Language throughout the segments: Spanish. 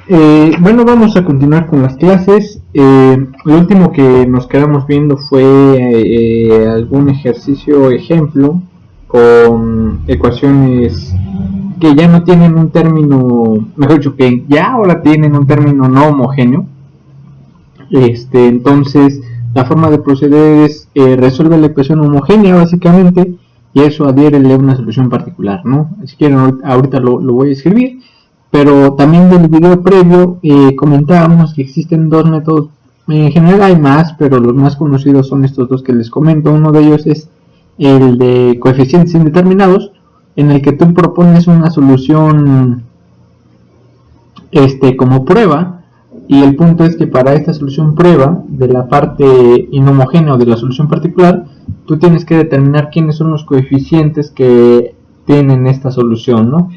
Bueno, vamos a continuar con las clases. Lo último que nos quedamos viendo fue algún ejercicio ejemplo con ecuaciones que ya no tienen un término, mejor dicho, que ya ahora tienen un término no homogéneo. Entonces, la forma de proceder es resuelve la ecuación homogénea básicamente y eso adhiérele una solución particular, ¿no? Si quieren, ahorita lo voy a escribir. Pero también del video previo comentábamos que existen dos métodos. En general hay más, pero los más conocidos son estos dos que les comento. Uno de ellos es el de coeficientes indeterminados, en el que tú propones una solución como prueba, y el punto es que para esta solución prueba de la parte inhomogénea o de la solución particular, tú tienes que determinar quiénes son los coeficientes que tienen esta solución, ¿no?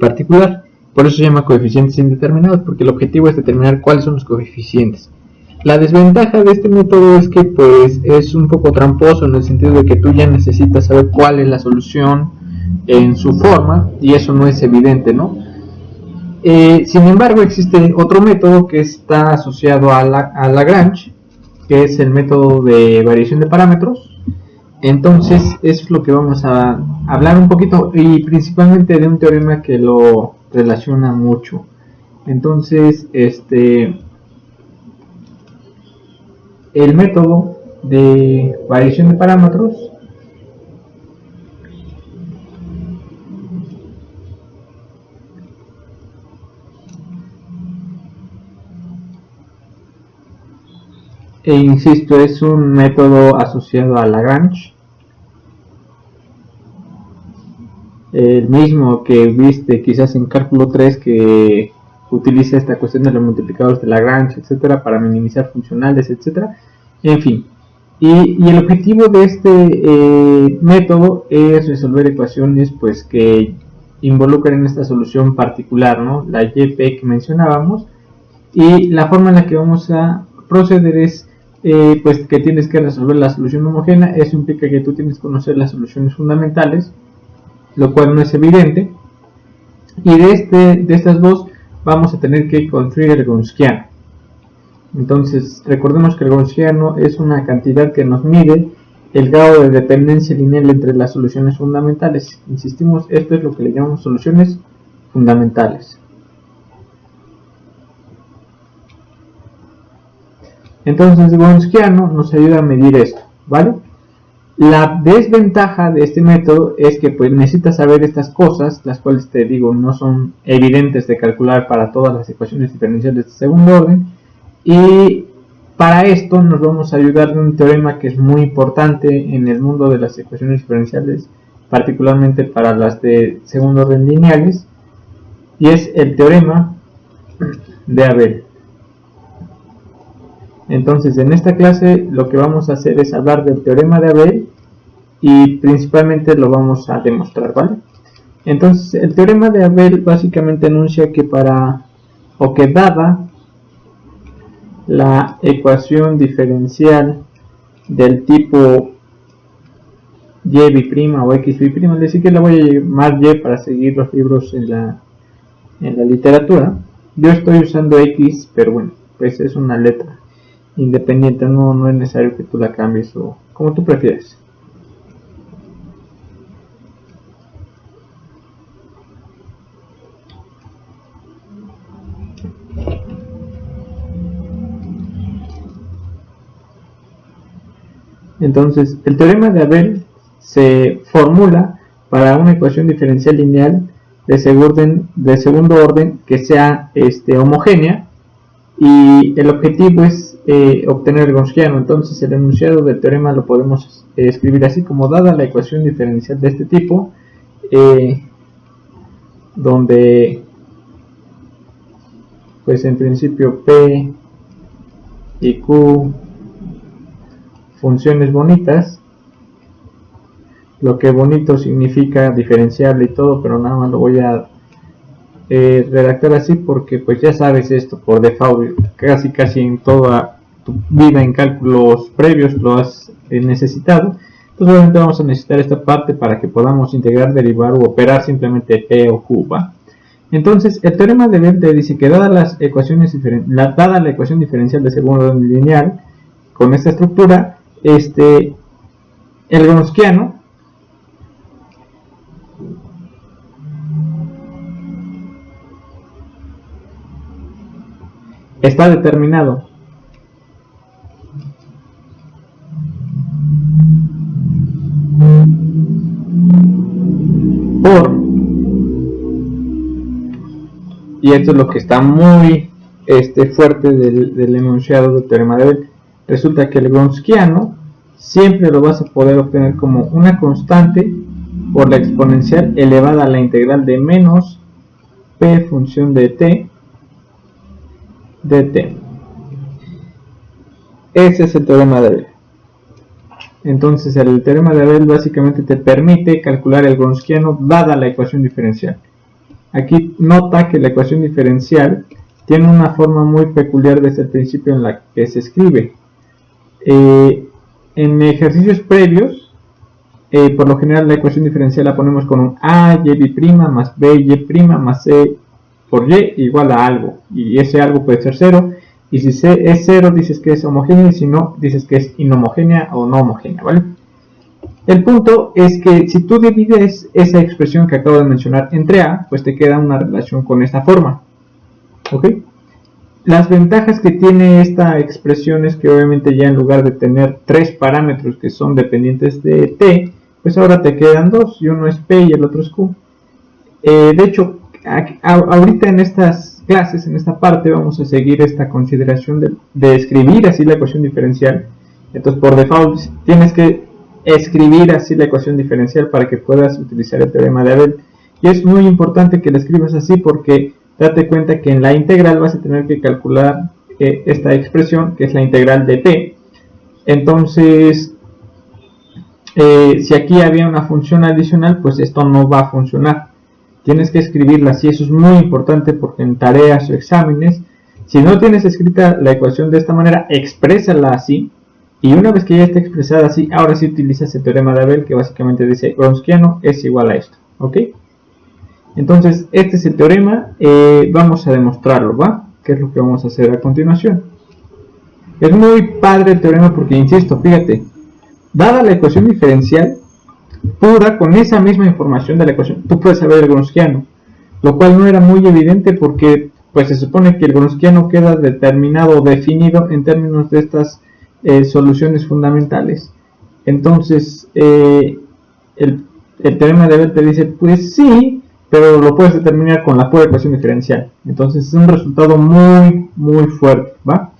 Particular. Por eso se llama coeficientes indeterminados, porque el objetivo es determinar cuáles son los coeficientes. La desventaja de este método es que pues es un poco tramposo, en el sentido de que tú ya necesitas saber cuál es la solución en su forma, y eso no es evidente, ¿no? Sin embargo, existe otro método que está asociado a Lagrange, que es el método de variación de parámetros. Entonces, eso es lo que vamos a hablar un poquito, y principalmente de un teorema que lo relaciona mucho. Entonces, el método de variación de parámetros insisto, es un método asociado a Lagrange, el mismo que viste quizás en cálculo 3, que utiliza esta cuestión de los multiplicadores de Lagrange, etcétera, para minimizar funcionales, etcétera. En fin, y el objetivo de este método es resolver ecuaciones pues que involucren esta solución particular, ¿no? La YP que mencionábamos, y la forma en la que vamos a proceder es pues que tienes que resolver la solución homogénea. Eso implica que tú tienes que conocer las soluciones fundamentales, lo cual no es evidente, y de estas dos vamos a tener que construir el Gonskiano. Entonces recordemos que el Gonskiano es una cantidad que nos mide el grado de dependencia lineal entre las soluciones fundamentales. Insistimos, esto es lo que le llamamos soluciones fundamentales. Entonces el Gonskiano nos ayuda a medir esto, ¿vale? La desventaja de este método es que pues necesitas saber estas cosas, las cuales te digo no son evidentes de calcular para todas las ecuaciones diferenciales de segundo orden, y para esto nos vamos a ayudar de un teorema que es muy importante en el mundo de las ecuaciones diferenciales, particularmente para las de segundo orden lineales, y es el teorema de Abel. Entonces, en esta clase lo que vamos a hacer es hablar del teorema de Abel, y principalmente lo vamos a demostrar, ¿vale? Entonces, el teorema de Abel básicamente enuncia que dada la ecuación diferencial del tipo y' o x', es decir, que la voy a llamar y para seguir los libros en la literatura. Yo estoy usando x, pero bueno, pues es una letra independiente, no es necesario que tú la cambies o como tú prefieres. Entonces, el teorema de Abel se formula para una ecuación diferencial lineal de segundo orden que sea homogénea, y el objetivo es obtener el Gonskiano. Entonces, el enunciado del teorema lo podemos escribir así como: dada la ecuación diferencial de este tipo, donde pues en principio P y Q funciones bonitas, lo que bonito significa diferenciable y todo, pero nada más lo voy a redactar así porque pues ya sabes esto por default, casi en toda tu vida en cálculos previos lo has necesitado. Entonces obviamente vamos a necesitar esta parte para que podamos integrar, derivar u operar simplemente P o Q, ¿va? Entonces, el teorema de Bell te dice que dada la ecuación diferencial de segundo orden lineal, con esta estructura, el Gronskiano está determinado por, y esto es lo que está muy fuerte del enunciado del teorema de Bell, resulta que el Gronskiano siempre lo vas a poder obtener como una constante por la exponencial elevada a la integral de menos p función de t dt. Ese es el teorema de Bell. Entonces el teorema de Bell básicamente te permite calcular el Gronskiano dada la ecuación diferencial. Aquí nota que la ecuación diferencial tiene una forma muy peculiar desde el principio en la que se escribe. En ejercicios previos, por lo general la ecuación diferencial la ponemos con un a y' más b y' más c por y igual a algo, y ese algo puede ser 0, y si c es 0 dices que es homogénea, y si no dices que es inhomogénea o no homogénea, ¿vale? El punto es que si tú divides esa expresión que acabo de mencionar entre a, pues te queda una relación con esta forma, ¿ok? Las ventajas que tiene esta expresión es que obviamente ya en lugar de tener 3 parámetros que son dependientes de t, pues ahora te quedan 2, y uno es p y el otro es q. De hecho, ahorita en estas clases, en esta parte, vamos a seguir esta consideración de escribir así la ecuación diferencial. Entonces, por default, tienes que escribir así la ecuación diferencial para que puedas utilizar el teorema de Abel. Y es muy importante que la escribas así porque date cuenta que en la integral vas a tener que calcular esta expresión, que es la integral de t. Entonces, si aquí había una función adicional, pues esto no va a funcionar. Tienes que escribirla así, eso es muy importante porque en tareas o exámenes, si no tienes escrita la ecuación de esta manera, exprésala así, y una vez que ya está expresada así, ahora sí utilizas el teorema de Abel, que básicamente dice Gronskiano es igual a esto, ¿ok? Entonces, este es el teorema, vamos a demostrarlo, ¿va? ¿Qué es lo que vamos a hacer a continuación? Es muy padre el teorema porque, insisto, fíjate, dada la ecuación diferencial, pura, con esa misma información de la ecuación, tú puedes saber el Gronskiano, lo cual no era muy evidente porque pues se supone que el Gronskiano queda determinado o definido en términos de estas soluciones fundamentales. Entonces el teorema de Abel te dice, pues sí, pero lo puedes determinar con la pura ecuación diferencial. Entonces es un resultado muy muy fuerte, ¿va?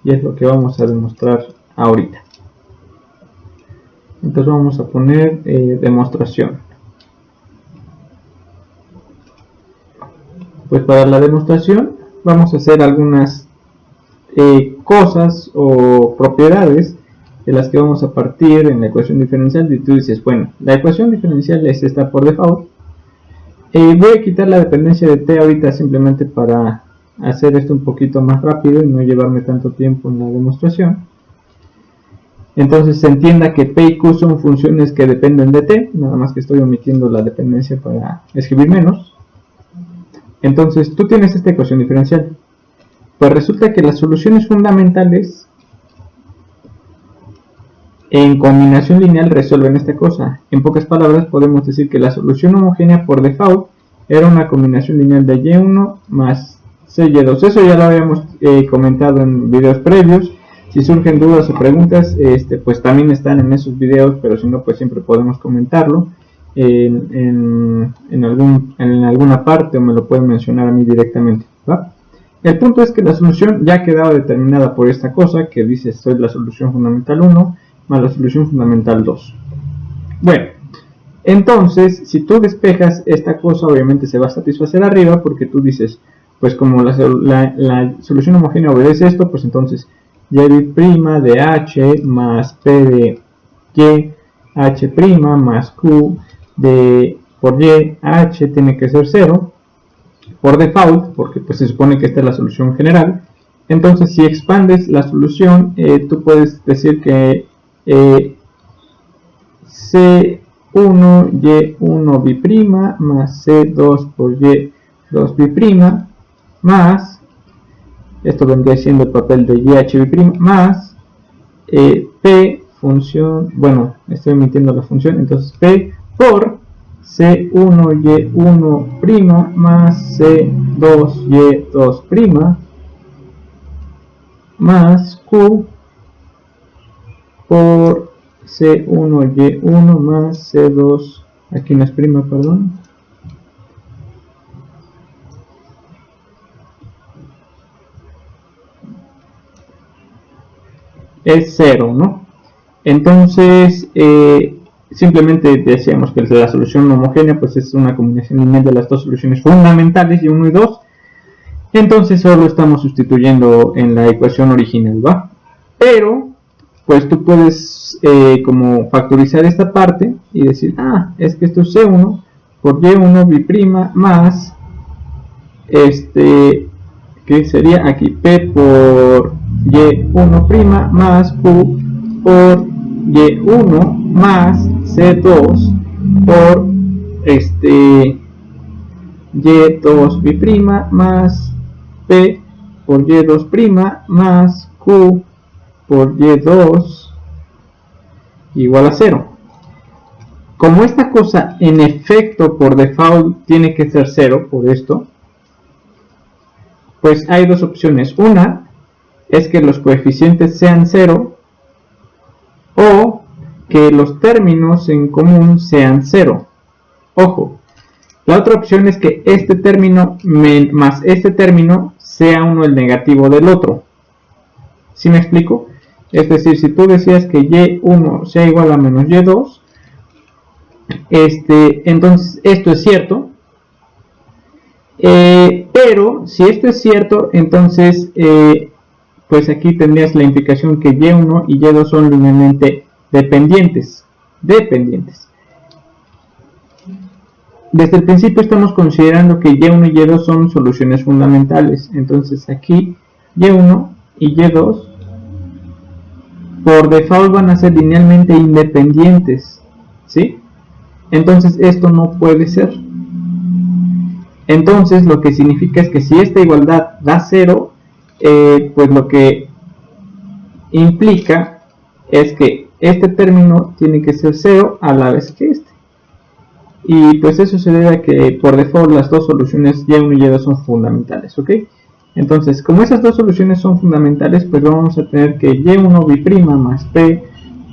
Y es lo que vamos a demostrar ahorita. Entonces vamos a poner demostración. Pues para la demostración vamos a hacer algunas cosas o propiedades de las que vamos a partir en la ecuación diferencial. Y tú dices, bueno, la ecuación diferencial es esta por default. Voy a quitar la dependencia de t ahorita simplemente para hacer esto un poquito más rápido y no llevarme tanto tiempo en la demostración. Entonces se entienda que p y q son funciones que dependen de t, nada más que estoy omitiendo la dependencia para escribir menos. Entonces tú tienes esta ecuación diferencial. Pues resulta que las soluciones fundamentales en combinación lineal resuelven esta cosa. En pocas palabras podemos decir que la solución homogénea por default era una combinación lineal de y1 más cy2. Eso ya lo habíamos comentado en videos previos. Si surgen dudas o preguntas, pues también están en esos videos, pero si no, pues siempre podemos comentarlo en alguna parte o me lo pueden mencionar a mí directamente, ¿va? El punto es que la solución ya quedaba determinada por esta cosa que dice esto es la solución fundamental 1 más la solución fundamental 2. Bueno, entonces si tú despejas esta cosa, obviamente se va a satisfacer arriba porque tú dices, pues como la solución homogénea obedece esto, pues entonces y' de h más p de y h' más q de por y h tiene que ser 0 por default, porque pues se supone que esta es la solución general. Entonces si expandes la solución, tú puedes decir que C1 Y1 B' más C2 por Y 2' más, esto vendría siendo el papel de YH'B' más P función, bueno, estoy omitiendo la función, entonces P por C1Y1' más C2Y2' más Q por C1Y1 más C2, aquí no es prima, perdón, es 0, ¿no? Entonces, simplemente decíamos que la solución homogénea pues es una combinación lineal de las dos soluciones fundamentales, y 1 y 2. Entonces solo estamos sustituyendo en la ecuación original, ¿va? Pero, pues tú puedes como factorizar esta parte y decir, es que esto es C1 por Y1' más, que sería aquí P por Y1' más Q por Y1 más C2 por Y2' más P por Y2' más Q por Y2 igual a 0. Como esta cosa en efecto por default tiene que ser 0 por esto, pues hay dos opciones. Una es que los coeficientes sean 0 o que los términos en común sean 0. Ojo, la otra opción es que este término más este término sea uno el negativo del otro. ¿Sí me explico? Es decir, si tú decías que Y1 sea igual a menos Y2, entonces esto es cierto. Pero si esto es cierto, entonces pues aquí tendrías la implicación que Y1 y Y2 son linealmente dependientes. Desde el principio estamos considerando que Y1 y Y2 son soluciones fundamentales. Entonces aquí Y1 y Y2 por default van a ser linealmente independientes, ¿sí? Entonces esto no puede ser. Entonces lo que significa es que si esta igualdad da 0, pues lo que implica es que este término tiene que ser 0 a la vez que este. Y pues eso se debe a que por default las dos soluciones Y1 y Y2 son fundamentales, ¿ok? Entonces, como esas dos soluciones son fundamentales, pues vamos a tener que Y1' más P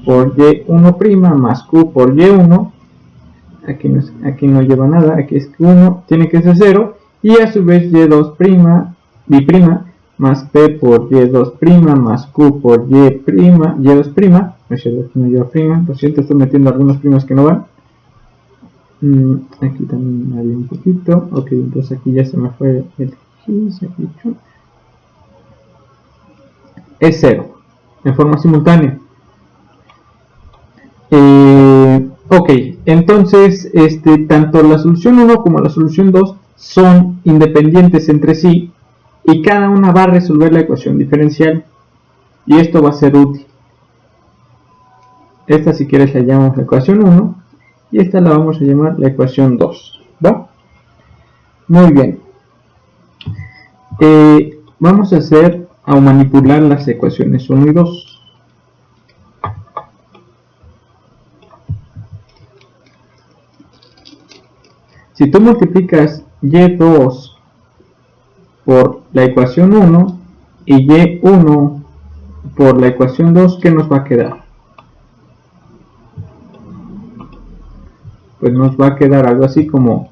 por Y1' más Q por Y1, aquí no lleva nada, aquí es que 1 tiene que ser 0, y a su vez Y2' más P por Y2' más Q por Y', no lleva prima, lo siento, estoy metiendo algunos primas que no van. Aquí también había un poquito, ok, entonces aquí ya se me fue el gis, aquí es 0 en forma simultánea. Ok, entonces tanto la solución 1 como la solución 2 son independientes entre sí y cada una va a resolver la ecuación diferencial, y esto va a ser útil. Esta, si quieres, la llamamos la ecuación 1 y esta la vamos a llamar la ecuación 2, ¿va? Muy bien. Vamos a manipular las ecuaciones 1 y 2. Si tú multiplicas Y2 por la ecuación 1 y Y1 por la ecuación 2, ¿qué nos va a quedar? Pues nos va a quedar algo así como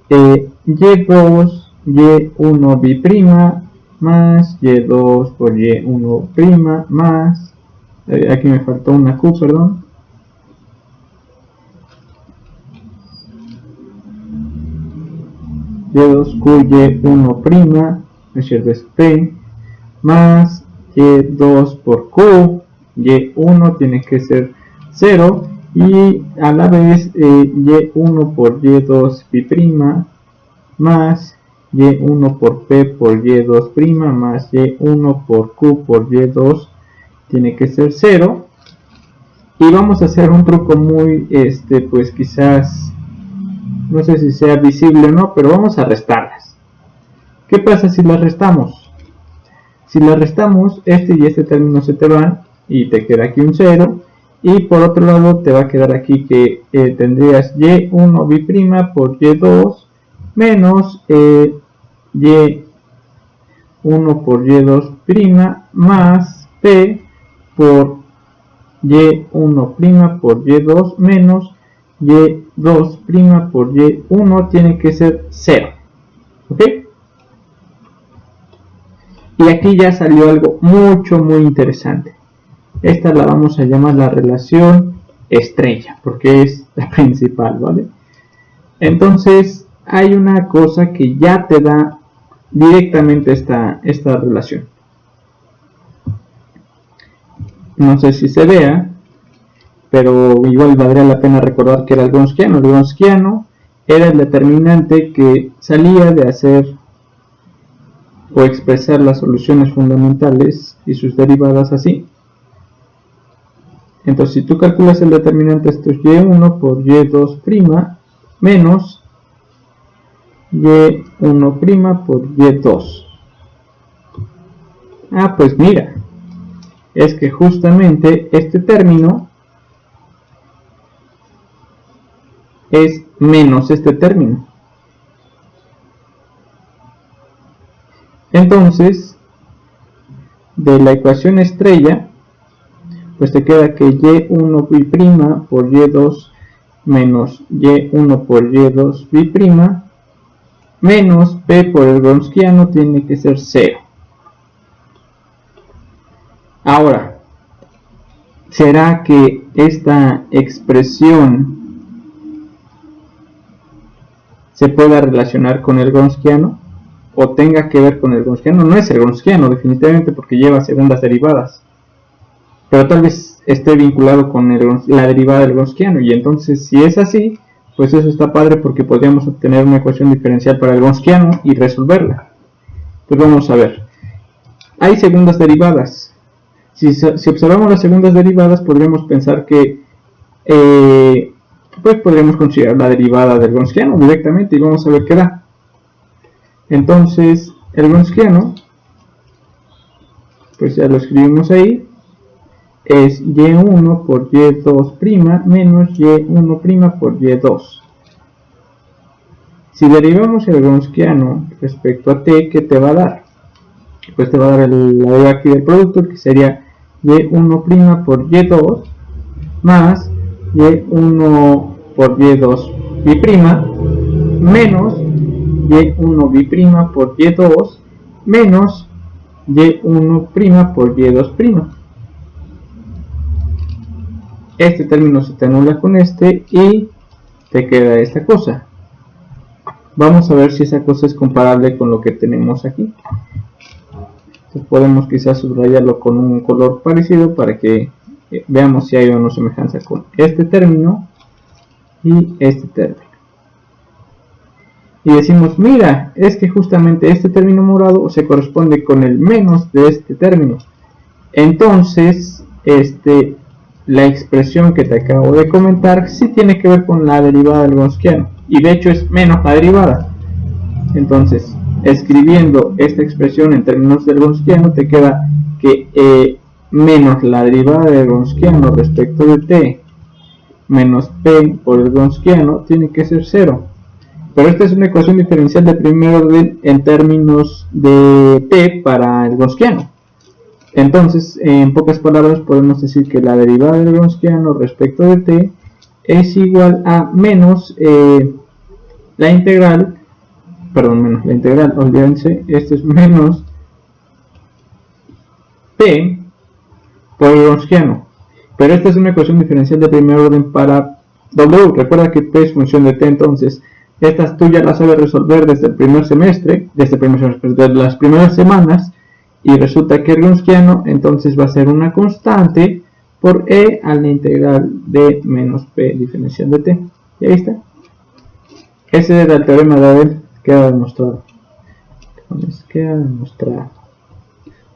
Y2 Y1' más Y2 por Y1' más, aquí me faltó una Q, perdón, Y2Q Y1', es decir, es P, más Y2 por Q, Y1 tiene que ser 0, y a la vez Y1 por Y2' más Y1 por P por Y2' más Y1 por Q por Y2 tiene que ser 0. Y vamos a hacer un truco muy, pues quizás, no sé si sea visible o no, pero vamos a restarlas. ¿Qué pasa si las restamos? Si las restamos, este y este término se te van y te queda aquí un 0. Y por otro lado te va a quedar aquí que tendrías y1 b' por y2 menos y1 por y2' más p por y1' por y2 menos y2' por y1 tiene que ser 0. ¿Ok? Y aquí ya salió algo muy interesante. Esta la vamos a llamar la relación estrella, porque es la principal, ¿vale? Entonces, hay una cosa que ya te da directamente esta relación. No sé si se vea, pero igual valdría la pena recordar que era el Gonskiano. El Gonskiano era el determinante que salía de hacer o expresar las soluciones fundamentales y sus derivadas así. Entonces, si tú calculas el determinante, esto es y1 por y2' menos y1' por y2. Ah, pues mira, es que justamente este término es menos este término. Entonces, de la ecuación estrella, pues te queda que y1' por y2 menos y1 por y2' menos p por el Gonskiano tiene que ser 0. Ahora, ¿será que esta expresión se pueda relacionar con el Gonskiano? ¿O tenga que ver con el Gonskiano? No es el Gonskiano, definitivamente, porque lleva segundas derivadas. Pero tal vez esté vinculado con la derivada del Gonskiano. Y entonces, si es así, pues eso está padre porque podríamos obtener una ecuación diferencial para el Gonskiano y resolverla. Pues vamos a ver. Hay segundas derivadas. Si observamos las segundas derivadas, podríamos pensar que pues podríamos considerar la derivada del Gonskiano directamente y vamos a ver qué da. Entonces, el Gonskiano, pues ya lo escribimos ahí, es y1 por y2' menos y1' por y2. Si derivamos el Gonskiano respecto a t, ¿qué te va a dar? Pues te va a dar la derivada aquí del producto, que sería y1' por y2 más y1 por y2' menos y1' por y2 menos y1' por y2'. Este término se te anula con este y te queda esta cosa. Vamos a ver si esa cosa es comparable con lo que tenemos aquí. Entonces podemos quizás subrayarlo con un color parecido para que veamos si hay o no semejanza con este término y este término. Y decimos, mira, es que justamente este término morado se corresponde con el menos de este término. Entonces, la expresión que te acabo de comentar sí tiene que ver con la derivada del Gonskiano. Y de hecho es menos la derivada. Entonces, escribiendo esta expresión en términos del Gonskiano, te queda que menos la derivada del Gonskiano respecto de t menos p por el Gonskiano tiene que ser 0. Pero esta es una ecuación diferencial de primer orden en términos de p para el Gonskiano. Entonces, en pocas palabras, podemos decir que la derivada del Gonskiano respecto de t es igual a menos la integral, olvídense, esto es menos p por el Gonskiano. Pero esta es una ecuación diferencial de primer orden para w. Recuerda que p es función de t, entonces estas tú ya las sabes resolver desde el primer semestre, desde las primeras semanas, y resulta que el Gonskiano entonces va a ser una constante por e a la integral de menos p diferencial de t. ¿Y ahí está? Ese era el teorema de Abel, queda demostrado. Entonces, queda demostrado.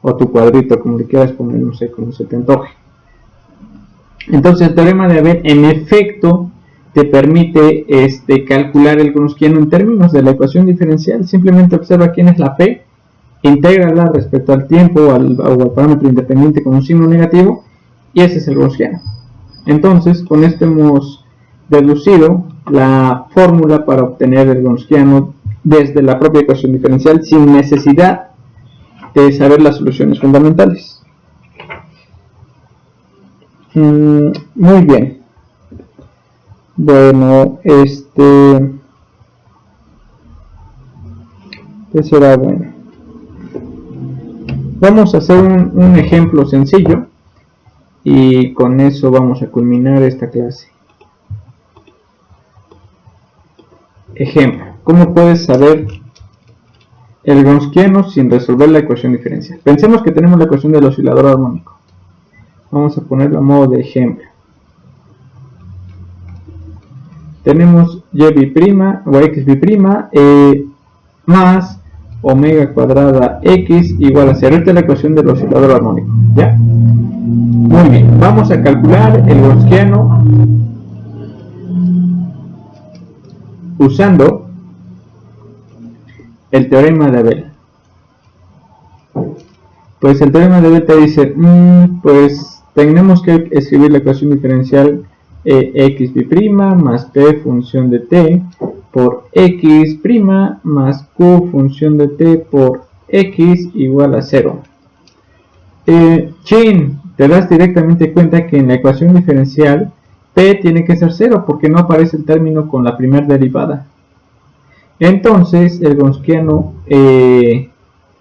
O tu cuadrito, como le quieras poner, no sé, como se te antoje. Entonces el teorema de Abel en efecto te permite calcular el Gronskiano en términos de la ecuación diferencial. Simplemente observa quién es la P, intégrala respecto al tiempo o al parámetro independiente con un signo negativo, y ese es el Gronskiano. Entonces, con esto hemos deducido la fórmula para obtener el Gronskiano desde la propia ecuación diferencial sin necesidad de saber las soluciones fundamentales. Muy bien. Bueno, ¿qué será bueno? Vamos a hacer un ejemplo sencillo y con eso vamos a culminar esta clase. Ejemplo, ¿cómo puedes saber el Gronskiano sin resolver la ecuación diferencial? Pensemos que tenemos la ecuación del oscilador armónico. Vamos a ponerlo a modo de ejemplo. Tenemos y' o x'b' más omega cuadrada x igual a 0. Esta es la ecuación del oscilador armónico, ¿ya? Muy bien, vamos a calcular el Gronskiano usando el teorema de Abel. Pues el teorema de Abel te dice, pues tenemos que escribir la ecuación diferencial x'b' más p función de t por x' más q función de t por x igual a 0. Te das directamente cuenta que en la ecuación diferencial p tiene que ser 0 porque no aparece el término con la primera derivada. Entonces el Gronskiano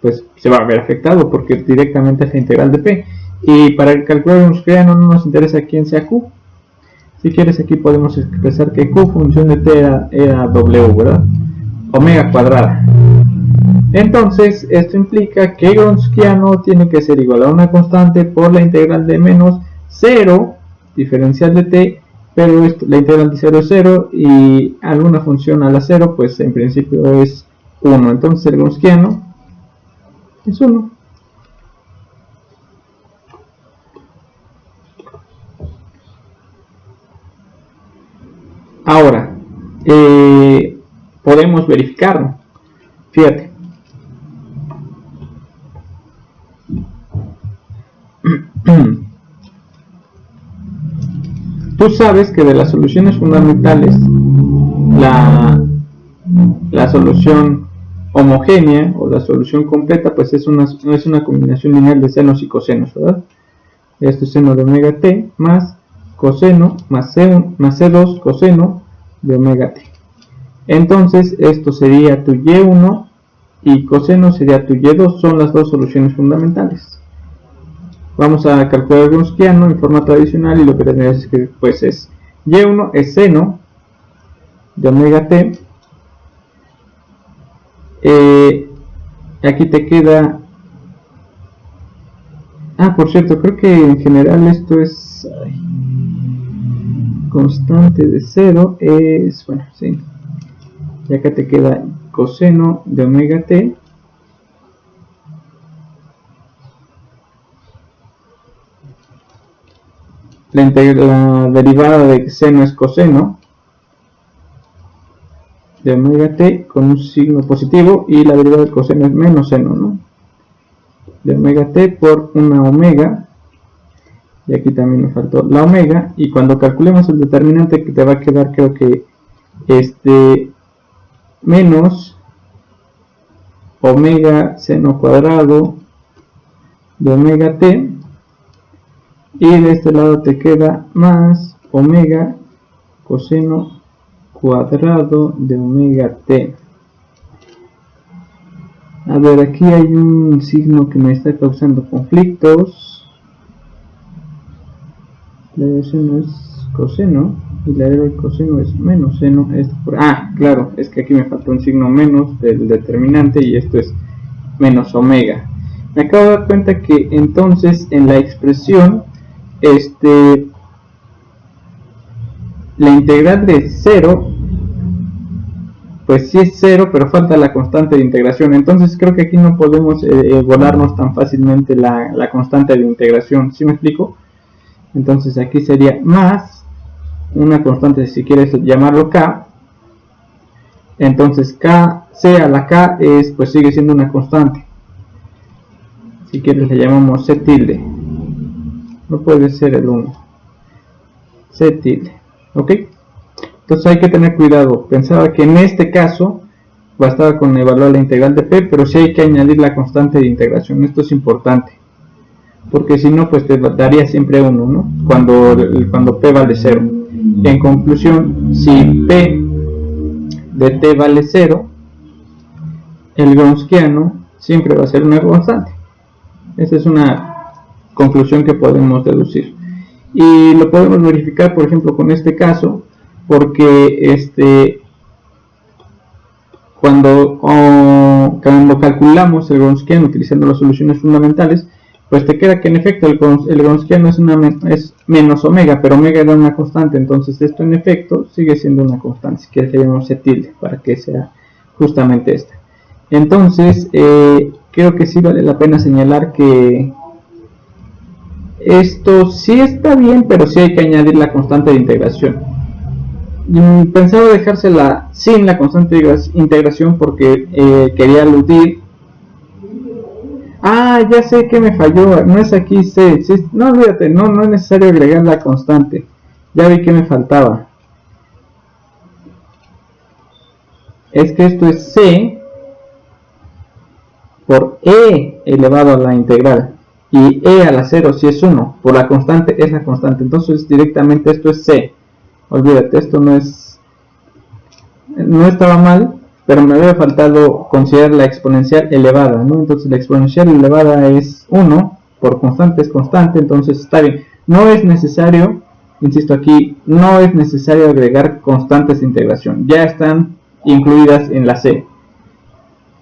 pues se va a ver afectado porque directamente es la integral de p. Y para el calcular el Gronskiano no nos interesa quién sea q. Si quieres, aquí podemos expresar que q función de t era w, ¿verdad? Omega cuadrada. Entonces, esto implica que Gronskiano tiene que ser igual a una constante por la integral de menos 0, diferencial de t, pero la integral de 0 es 0 y alguna función a la 0, pues en principio es 1. Entonces, el Gronskiano es 1. Ahora, podemos verificarlo. Fíjate. Tú sabes que de las soluciones fundamentales, la solución homogénea o la solución completa, pues es una combinación lineal de senos y cosenos, ¿verdad? Esto es seno de omega t más coseno más C2 coseno de omega t. Entonces esto sería tu y1 y coseno sería tu y2, son las dos soluciones fundamentales. Vamos a calcular el Gronskiano en forma tradicional y lo que tenemos es que pues es y1 es seno de omega t. Aquí te queda... por cierto, creo que en general esto es... constante de 0 es... bueno, sí. Y acá te queda coseno de omega t. La derivada de seno es coseno de omega t con un signo positivo y la derivada del coseno es menos seno, ¿no? De omega t por una omega. Y aquí también me faltó la omega. Y cuando calculemos el determinante que te va a quedar, creo que menos omega seno cuadrado de omega t. Y de este lado te queda más omega coseno cuadrado de omega t. A ver, aquí hay un signo que me está causando conflictos. La de seno es coseno y la de coseno es menos seno. Claro, es que aquí me falta un signo menos del determinante y esto es menos omega. Me acabo de dar cuenta que entonces en la expresión la integral de 0 pues sí es 0, pero falta la constante de integración. Entonces creo que aquí no podemos volarnos tan fácilmente la constante de integración. ¿Sí me explico? Entonces aquí sería más una constante, si quieres llamarlo K, entonces C a la K pues sigue siendo una constante. Si quieres le llamamos C tilde, no puede ser el 1, C tilde, ¿ok? Entonces hay que tener cuidado. Pensaba que en este caso bastaba con evaluar la integral de P, pero sí hay que añadir la constante de integración. Esto es importante, porque si no, pues te daría siempre 1, ¿no? Cuando P vale 0. En conclusión, si P de T vale 0, el Gronskiano siempre va a ser una constante. Esa es una conclusión que podemos deducir. Y lo podemos verificar, por ejemplo, con este caso, porque cuando calculamos el Gronskiano utilizando las soluciones fundamentales, pues te queda que en efecto el Gronskiano es menos omega, pero omega era una constante, entonces esto en efecto sigue siendo una constante. Si quieres le llamamos C tilde para que sea justamente esta. Entonces creo que sí vale la pena señalar que esto sí está bien, pero sí hay que añadir la constante de integración. Pensaba dejársela sin la constante de integración porque quería aludir. Ya sé que me falló, no es aquí C, no olvídate, no es necesario agregar la constante, ya vi que me faltaba. Es que esto es C por E elevado a la integral, y E a la 0 si es 1, por la constante es la constante, entonces directamente esto es C. Olvídate, esto no estaba mal, pero me había faltado considerar la exponencial elevada, ¿no? Entonces la exponencial elevada es 1, por constante es constante, entonces está bien. No es necesario, insisto aquí, no es necesario agregar constantes de integración, ya están incluidas en la C.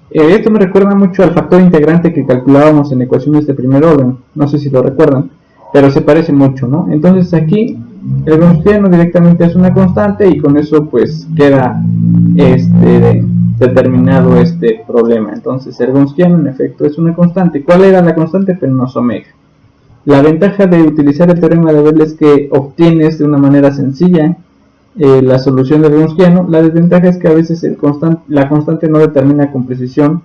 Esto me recuerda mucho al factor integrante que calculábamos en ecuaciones de primer orden, no sé si lo recuerdan, pero se parece mucho, ¿no? Entonces aquí el Gronskiano directamente es una constante y con eso pues queda determinado este problema. Entonces el Gronskiano en efecto es una constante. ¿Cuál era la constante? Menos omega. La ventaja de utilizar el teorema de Abel es que obtienes de una manera sencilla la solución del Gronskiano. La desventaja es que a veces la constante no determina con precisión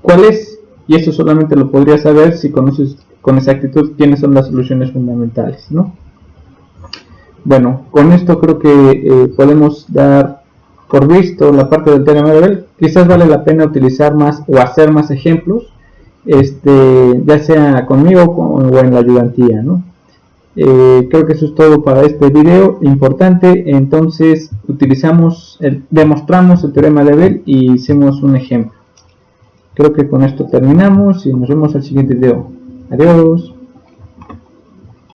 cuál es, y esto solamente lo podrías saber si conoces con exactitud quiénes son las soluciones fundamentales, ¿no? Bueno, con esto creo que podemos dar por visto la parte del teorema de Abel. Quizás vale la pena utilizar más o hacer más ejemplos, ya sea conmigo o en la ayudantía, ¿no? Creo que eso es todo para este video importante. Entonces demostramos el teorema de Abel y hicimos un ejemplo. Creo que con esto terminamos y nos vemos al siguiente video. Adiós.